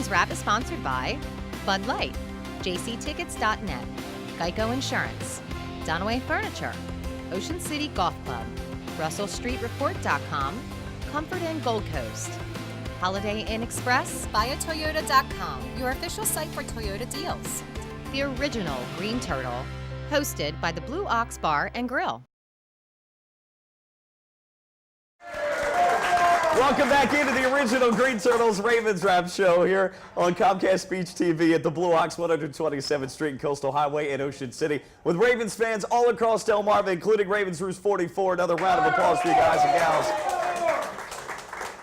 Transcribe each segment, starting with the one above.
Ravens Wrap is sponsored by Bud Light, jctickets.net, Geico Insurance, Dunaway Furniture, Ocean City Golf Club, RussellStreetReport.com, Comfort Inn Gold Coast, Holiday Inn Express, BuyAToyota.com, your official site for Toyota deals. The original Green Turtle, hosted by the Blue Ox Bar and Grill. Welcome back into the original Green Turtles Ravens Wrap Show here on Comcast Speech TV at the Blue Ox 127th Street and Coastal Highway in Ocean City with Ravens fans all across Delmarva, including Ravens Roost 44. Another round of applause for you guys and gals.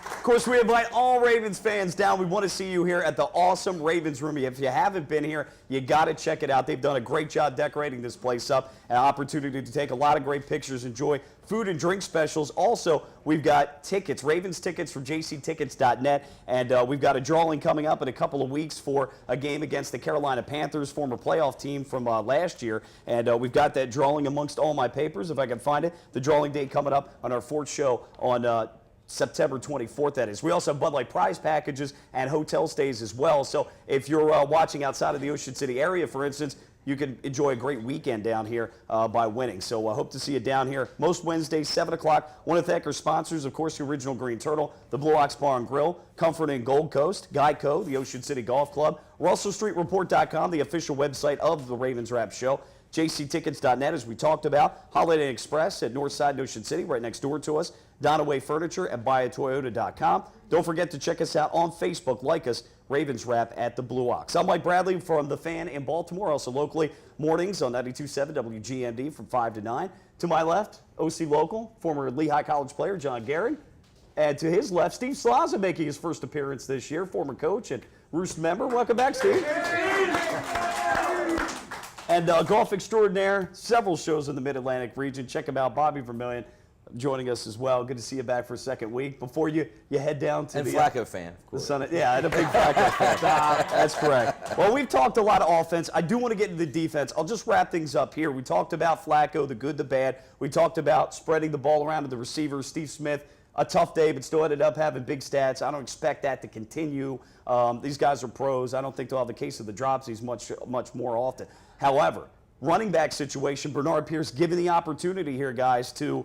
Of course, we invite all Ravens fans down. We want to see you here at the awesome Ravens Room. If you haven't been here, you got to check it out. They've done a great job decorating this place up. An opportunity to take a lot of great pictures, enjoy food and drink specials. Also, we've got tickets, Ravens tickets from jctickets.net, and we've got a drawing coming up in a couple of weeks for a game against the Carolina Panthers, former playoff team from last year. And we've got that drawing amongst all my papers, if I can find it. The drawing date coming up on our fourth show on September 24th, that is. We also have Bud Light prize packages and hotel stays as well. So if you're watching outside of the Ocean City area, for instance, you can enjoy a great weekend down here by winning. So I hope to see you down here most Wednesdays, 7 o'clock. Want to thank our sponsors, of course, the original Green Turtle, the Blue Ox Bar and Grill, Comfort Inn Gold Coast, Geico, the Ocean City Golf Club, RussellStreetReport.com, the official website of the Ravens Wrap Show, jctickets.net, as we talked about, Holiday Inn Express at Northside Ocean City, right next door to us, Donaway Furniture at BuyAToyota.com. Don't forget to check us out on Facebook. Like us, Ravens Wrap at the Blue Ox. I'm Mike Bradley from The Fan in Baltimore, also locally mornings on 92.7 WGMD from 5 to 9. To my left, OC Local, former Lehigh College player John Gehring. And to his left, Steve Slaza making his first appearance this year, former coach and Roost member. Welcome back, Steve. And golf extraordinaire, several shows in the Mid-Atlantic region. Check him out, Bobby Vermillion, joining us as well. Good to see you back for a second week. Before you head down to and Flacco fan, of course. Yeah, and a big Flacco fan. That's correct. Well, we've talked a lot of offense. I do want to get into the defense. I'll just wrap things up here. We talked about Flacco, the good, the bad. We talked about spreading the ball around to the receivers. Steve Smith, a tough day, but still ended up having big stats. I don't expect that to continue. These guys are pros. I don't think they'll have the case of the dropsies much more often. However, running back situation, Bernard Pierce given the opportunity here, guys, to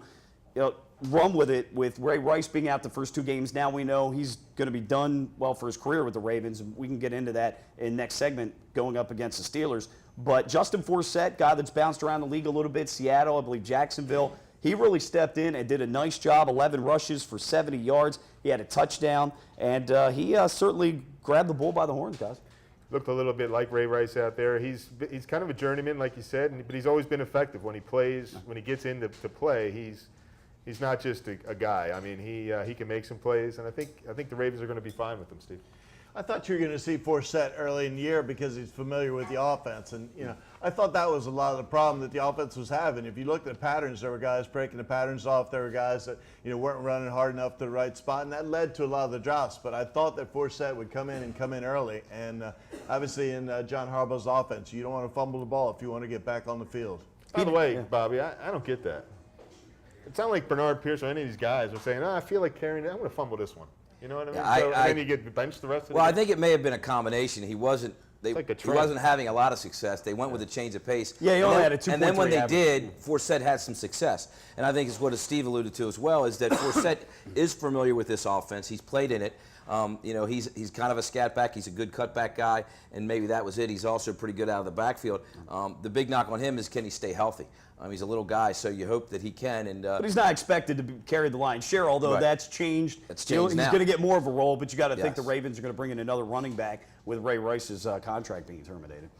run with it with Ray Rice being out the first two games. Now we know he's going to be done, well, for his career with the Ravens. We can get into that in next segment going up against the Steelers. But Justin Forsett, guy that's bounced around the league a little bit, Seattle, I believe Jacksonville, he really stepped in and did a nice job, 11 rushes for 70 yards. He had a touchdown, and he certainly grabbed the bull by the horns, guys. Looked a little bit like Ray Rice out there. He's kind of a journeyman, like you said, but he's always been effective when he plays. When he gets into play, he's not just a guy. I mean, he can make some plays, and I think the Ravens are going to be fine with him, Steve. I thought you were going to see Forsett early in the year because he's familiar with the offense, and I thought that was a lot of the problem that the offense was having. If you looked at patterns, there were guys breaking the patterns off. There were guys that weren't running hard enough to the right spot, and that led to a lot of the drops. But I thought that Forsett would come in early, and obviously in John Harbaugh's offense, you don't want to fumble the ball if you want to get back on the field. By the way, Bobby, I don't get that. It sounds like Bernard Pierce or any of these guys are saying, I feel like carrying it. I'm going to fumble this one. You know what I mean? Yeah, and then you get benched the rest of the Well, game. I think it may have been a combination. He wasn't having a lot of success. They went with a change of pace. Yeah, he only had a 2.3 And then when they average. did, Forsett had some success. And I think it's what Steve alluded to as well, is that Forsett is familiar with this offense. He's played in it. He's kind of a scat back. He's a good cutback guy, and maybe that was it. He's also pretty good out of the backfield. The big knock on him is, can he stay healthy? He's a little guy, so you hope that he can. But he's not expected to carry the lion's share, although that's changed. It's changed now. He's going to get more of a role, but you got to think the Ravens are going to bring in another running back with Ray Rice's contract being terminated.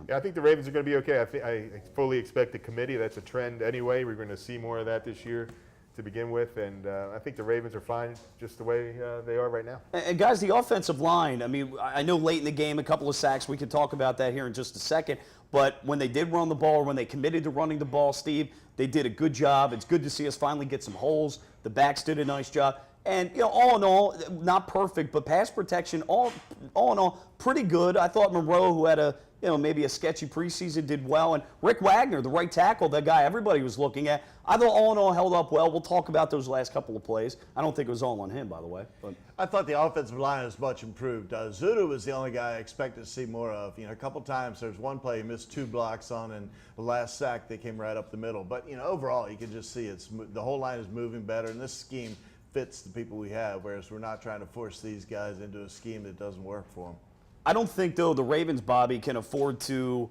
Yeah, I think the Ravens are going to be okay. I fully expect the committee. That's a trend anyway. We're going to see more of that this year to begin with, and I think the Ravens are fine just the way they are right now. And guys, the offensive line, I mean, I know late in the game, a couple of sacks. We can talk about that here in just a second. But when they did run the ball, or when they committed to running the ball, Steve, they did a good job. It's good to see us finally get some holes. The backs did a nice job. And, all in all, not perfect, but pass protection, all in all, pretty good. I thought Monroe, who had a maybe a sketchy preseason, did well. And Rick Wagner, the right tackle, that guy everybody was looking at, I thought all in all held up well. We'll talk about those last couple of plays. I don't think it was all on him, by the way. But I thought the offensive line was much improved. Zudu was the only guy I expected to see more of. A couple times there's one play he missed 2 blocks on, and the last sack they came right up the middle. But overall you can just see the whole line is moving better, and this scheme fits the people we have, whereas we're not trying to force these guys into a scheme that doesn't work for them. I don't think, though, the Ravens, Bobby, can afford to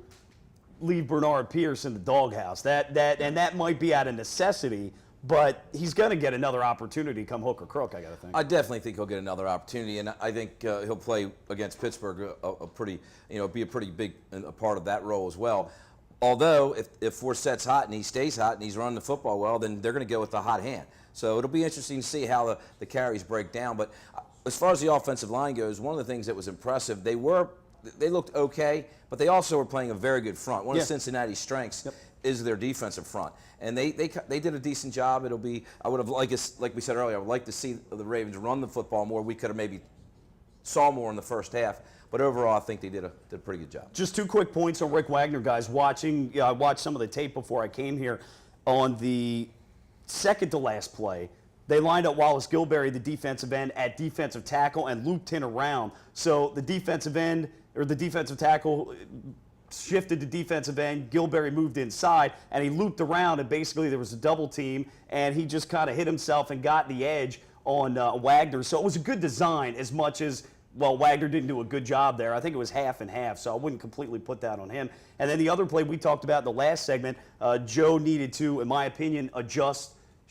leave Bernard Pierce in the doghouse. That might be out of necessity, but he's going to get another opportunity come hook or crook, I got to think. I definitely think he'll get another opportunity, and I think he'll play against Pittsburgh be a pretty big part of that role as well. Although, if Forset's hot and he stays hot and he's running the football well, then they're going to go with the hot hand. So it'll be interesting to see how the carries break down. But as far as the offensive line goes, one of the things that was impressive, they looked okay, but they also were playing a very good front. One of Cincinnati's strengths is their defensive front, and they did a decent job. I would have like we said earlier, I would like to see the Ravens run the football more. We could have maybe saw more in the first half. But overall, I think they did a pretty good job. Just 2 quick points on Rick Wagner, guys. I watched some of the tape before I came here. On the second to last play, they lined up Wallace Gilberry, the defensive end, at defensive tackle and looped him around. So the defensive end or the defensive tackle shifted to defensive end. Gilberry moved inside, and he looped around, and basically there was a double team, and he just kind of hit himself and got the edge on Wagner. So it was a good design as much as, well, Wagner didn't do a good job there. I think it was half and half, so I wouldn't completely put that on him. And then the other play we talked about in the last segment, Joe needed to, in my opinion,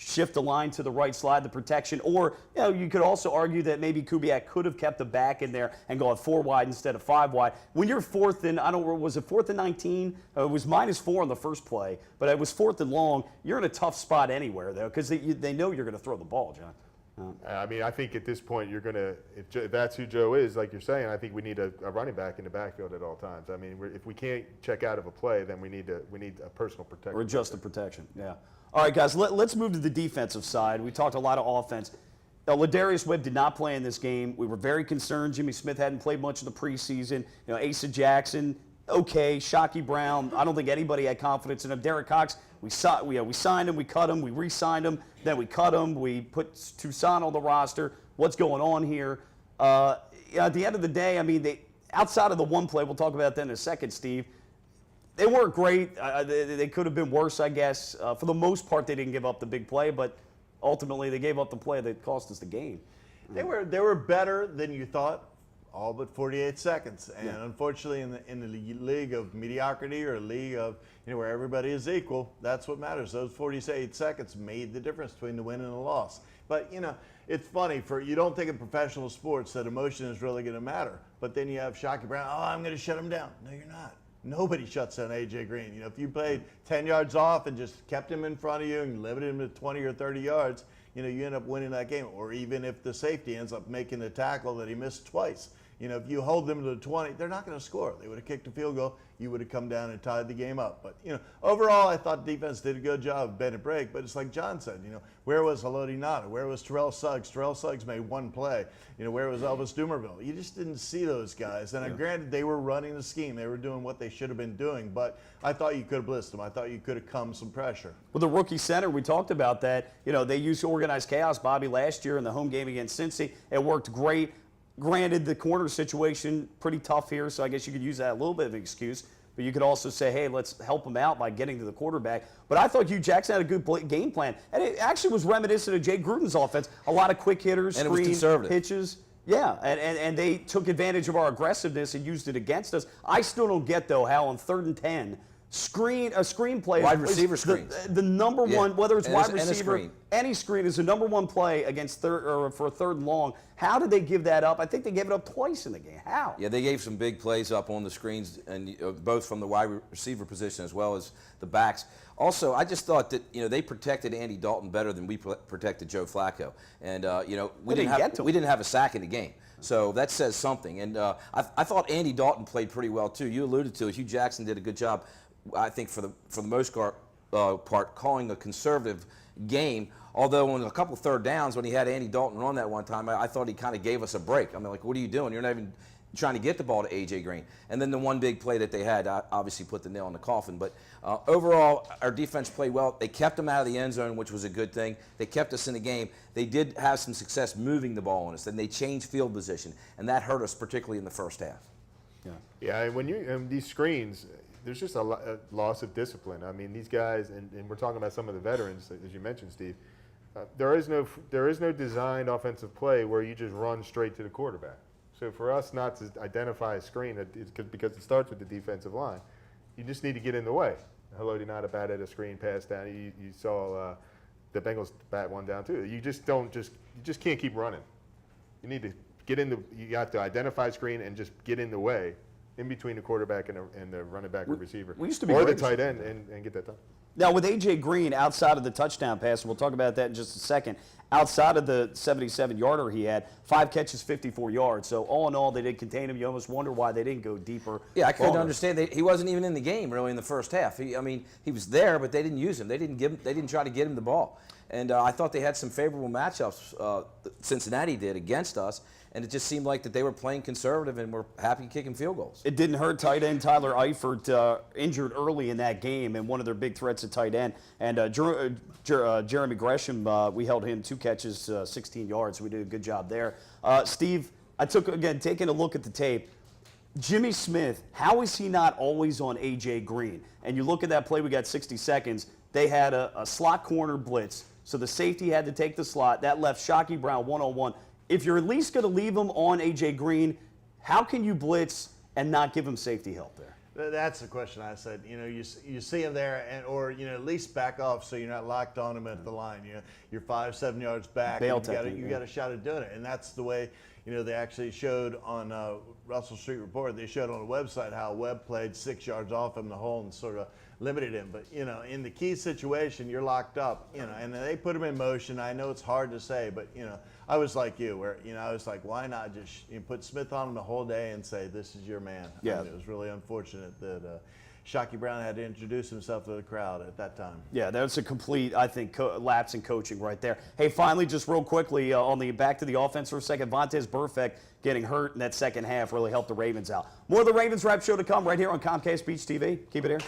shift the line to the right, slide the protection, or you could also argue that maybe Kubiak could have kept the back in there and gone 4 wide instead of 5 wide. When you're fourth and, was it 4th and 19? It was -4 on the first play, but it was 4th and long. You're in a tough spot anywhere, though, because they know you're going to throw the ball, John. I mean, I think at this point you're going to, if that's who Joe is, like you're saying, I think we need a running back in the backfield at all times. I mean, if we can't check out of a play, then we need a personal protection. Or adjusted protection, yeah. All right, guys, let's move to the defensive side. We talked a lot of offense. Ladarius Webb did not play in this game. We were very concerned. Jimmy Smith hadn't played much of the preseason. Asa Jackson, okay. Shockey Brown, I don't think anybody had confidence in him. Derek Cox, we signed him, we cut him, we re-signed him, then we cut him, we put Toussaint on the roster. What's going on here? At the end of the day, I mean, outside of the one play, we'll talk about that in a second, Steve, they weren't great. They could have been worse, I guess. For the most part, they didn't give up the big play, but ultimately they gave up the play that cost us the game. They were better than you thought, all but 48 seconds. And unfortunately, in the league of mediocrity, or a league of where everybody is equal, that's what matters. Those 48 seconds made the difference between the win and the loss. But it's funny, you don't think in professional sports that emotion is really going to matter. But then you have Shockey Brown. Oh, I'm going to shut him down. No, you're not. Nobody shuts down A.J. Green. If you played 10 yards off and just kept him in front of you and limited him to 20 or 30 yards, you end up winning that game. Or even if the safety ends up making the tackle that he missed twice. If you hold them to the 20, they're not going to score. They would have kicked a field goal. You would have come down and tied the game up. But, overall, I thought defense did a good job of bend and break. But it's like John said, where was Haloti Ngata? Where was Terrell Suggs? Terrell Suggs made one play. Where was Elvis Dumerville? You just didn't see those guys. And granted, they were running the scheme. They were doing what they should have been doing. But I thought you could have blitzed them. I thought you could have come some pressure. Well, the rookie center, we talked about that. They used organized chaos, Bobby, last year in the home game against Cincy. It worked great. Granted, the corner situation, pretty tough here, so I guess you could use that a little bit of an excuse. But you could also say, hey, let's help him out by getting to the quarterback. But I thought Hugh Jackson had a good game plan. And it actually was reminiscent of Jay Gruden's offense. A lot of quick hitters, and screen, pitches. Yeah, and they took advantage of our aggressiveness and used it against us. I still don't get, though, how on 3rd and 10, a screenplay. Wide receiver screens. The number one, whether it's wide receiver, any screen is the number one play against for a 3rd and long. How did they give that up? I think they gave it up twice in the game. How? Yeah, they gave some big plays up on the screens, and both from the wide receiver position as well as the backs. Also, I just thought that they protected Andy Dalton better than we protected Joe Flacco, and we didn't have a sack in the game. So that says something. And I thought Andy Dalton played pretty well too. You alluded to it. Hugh Jackson did a good job, I think, for the most part, calling a conservative game. Although on a couple 3rd downs when he had Andy Dalton run that one time, I thought he kind of gave us a break. I mean, like, what are you doing? You're not even trying to get the ball to A.J. Green. And then the one big play that they had obviously put the nail in the coffin. But overall, our defense played well. They kept them out of the end zone, which was a good thing. They kept us in the game. They did have some success moving the ball on us, and they changed field position, and that hurt us particularly in the first half. Yeah, and when you these screens, there's just a loss of discipline. I mean, these guys, and we're talking about some of the veterans, as you mentioned, Steve. There is no designed offensive play where you just run straight to the quarterback. So for us not to identify a screen, because it starts with the defensive line, you just need to get in the way. Haloti not a bat at a screen pass down. You saw the Bengals bat one down too. You just can't keep running. You need to get in the. You have to identify a screen and just get in the way, in between the quarterback and the running back or receiver, we used to be or the great. tight end, and get that done. Now, with A.J. Green outside of the touchdown pass, and we'll talk about that in just a second, outside of the 77-yarder he had, 5 catches, 54 yards. So all in all, they did contain him. You almost wonder why they didn't go deeper. Yeah, I couldn't longer. understand. He wasn't even in the game really in the first half. He was there, but they didn't use him. They didn't try to get him the ball. And I thought they had some favorable matchups. Cincinnati did against us. And it just seemed like that they were playing conservative and were happy kicking field goals. It didn't hurt tight end Tyler Eifert, injured early in that game, and one of their big threats at tight end. And Jeremy Gresham, we held him 2 catches, 16 yards. So we did a good job there. Steve, taking a look at the tape, Jimmy Smith, how is he not always on A.J. Green? And you look at that play, we got 60 seconds. They had a slot corner blitz, so the safety had to take the slot. That left Shockey Brown one-on-one. If you're at least going to leave him on A.J. Green, how can you blitz and not give him safety help there? That's the question I said. You see him there, or at least back off so you're not locked on him at the line. You're 5-7 yards back. Bail You got a shot at doing it, and that's the way. They actually showed on Russell Street Report. They showed on the website how Webb played 6 yards off him the hole and sort of limited him. But in the key situation, you're locked up. And they put him in motion. I know it's hard to say, but I was like you, where I was like, why not just put Smith on him the whole day and say this is your man? Yeah. It was really unfortunate that Shockey Brown had to introduce himself to the crowd at that time. Yeah, that's a complete, I think, lapse in coaching right there. Hey, finally, just real quickly, back to the offense for a second, Vontaze Burfict getting hurt in that second half really helped the Ravens out. More of the Ravens Wrap Show to come right here on Comcast Beach TV. Keep it here.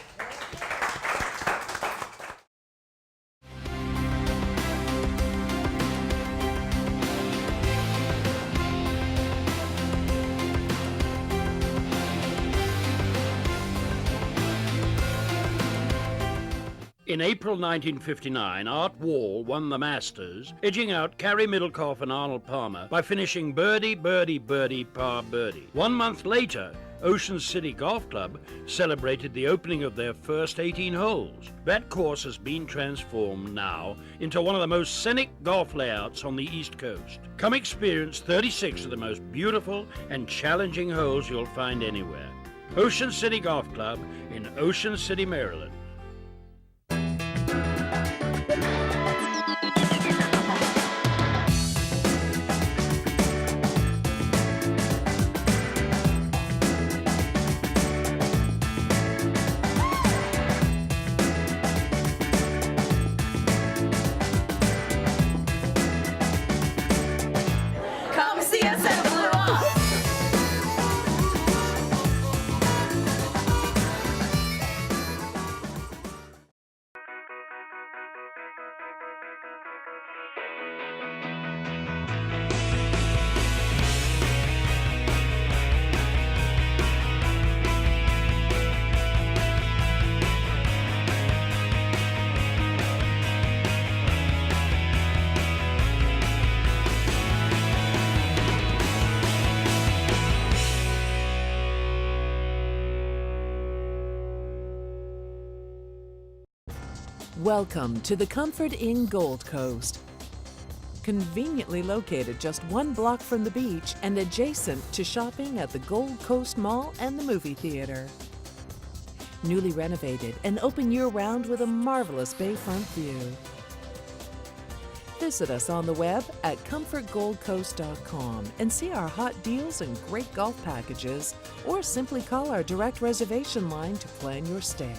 In April 1959, Art Wall won the Masters, edging out Carey Middlecoff and Arnold Palmer by finishing birdie, birdie, birdie, par birdie. 1 month later, Ocean City Golf Club celebrated the opening of their first 18 holes. That course has been transformed now into one of the most scenic golf layouts on the East Coast. Come experience 36 of the most beautiful and challenging holes you'll find anywhere. Ocean City Golf Club in Ocean City, Maryland. Come see us at Blue Ox. Welcome to the Comfort Inn Gold Coast. Conveniently located just 1 block from the beach and adjacent to shopping at the Gold Coast Mall and the movie theater. Newly renovated and open year-round with a marvelous bayfront view. Visit us on the web at comfortgoldcoast.com and see our hot deals and great golf packages, or simply call our direct reservation line to plan your stay.